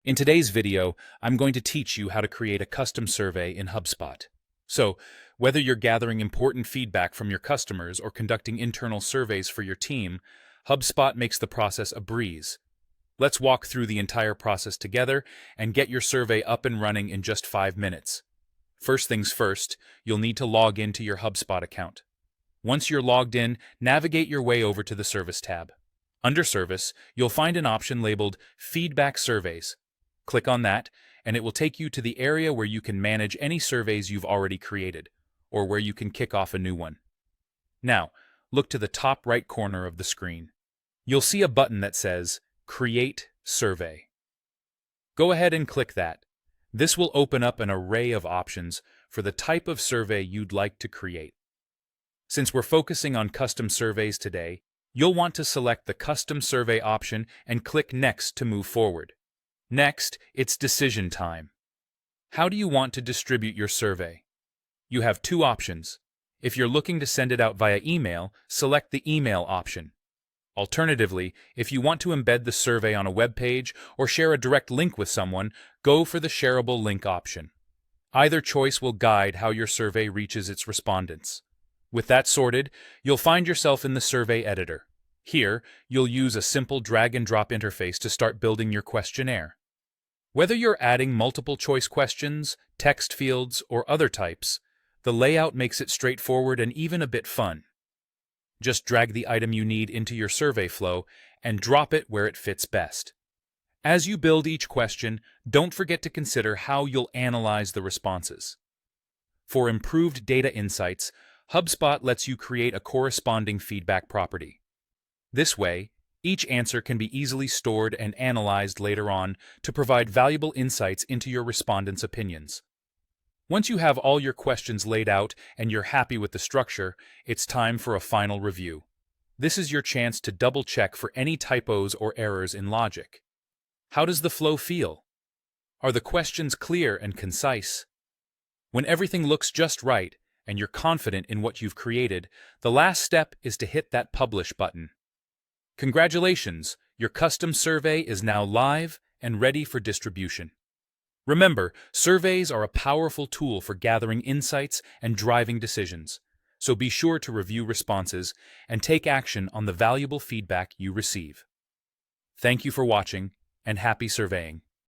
In today's video, I'm going to teach you how to create a custom survey in HubSpot. So, whether you're gathering important feedback from your customers or conducting internal surveys for your team, HubSpot makes the process a breeze. Let's walk through the entire process together and get your survey up and running in just 5 minutes. First things first, you'll need to log into your HubSpot account. Once you're logged in, navigate your way over to the Service tab. Under Service, you'll find an option labeled Feedback Surveys. Click on that, and it will take you to the area where you can manage any surveys you've already created, or where you can kick off a new one. Now, look to the top right corner of the screen. You'll see a button that says Create Survey. Go ahead and click that. This will open up an array of options for the type of survey you'd like to create. Since we're focusing on custom surveys today, you'll want to select the Custom Survey option and click Next to move forward. Next, it's decision time. How do you want to distribute your survey? You have two options. If you're looking to send it out via email, select the Email option. Alternatively, if you want to embed the survey on a web page or share a direct link with someone, go for the Shareable Link option. Either choice will guide how your survey reaches its respondents. With that sorted, you'll find yourself in the survey editor. Here, you'll use a simple drag-and-drop interface to start building your questionnaire. Whether you're adding multiple choice questions, text fields, or other types, the layout makes it straightforward and even a bit fun. Just drag the item you need into your survey flow and drop it where it fits best. As you build each question, don't forget to consider how you'll analyze the responses. For improved data insights, HubSpot lets you create a corresponding feedback property. This way, each answer can be easily stored and analyzed later on to provide valuable insights into your respondents' opinions. Once you have all your questions laid out and you're happy with the structure, it's time for a final review. This is your chance to double-check for any typos or errors in logic. How does the flow feel? Are the questions clear and concise? When everything looks just right, and you're confident in what you've created, the last step is to hit that Publish button. Congratulations, your custom survey is now live and ready for distribution. Remember, surveys are a powerful tool for gathering insights and driving decisions, so be sure to review responses and take action on the valuable feedback you receive. Thank you for watching, and happy surveying.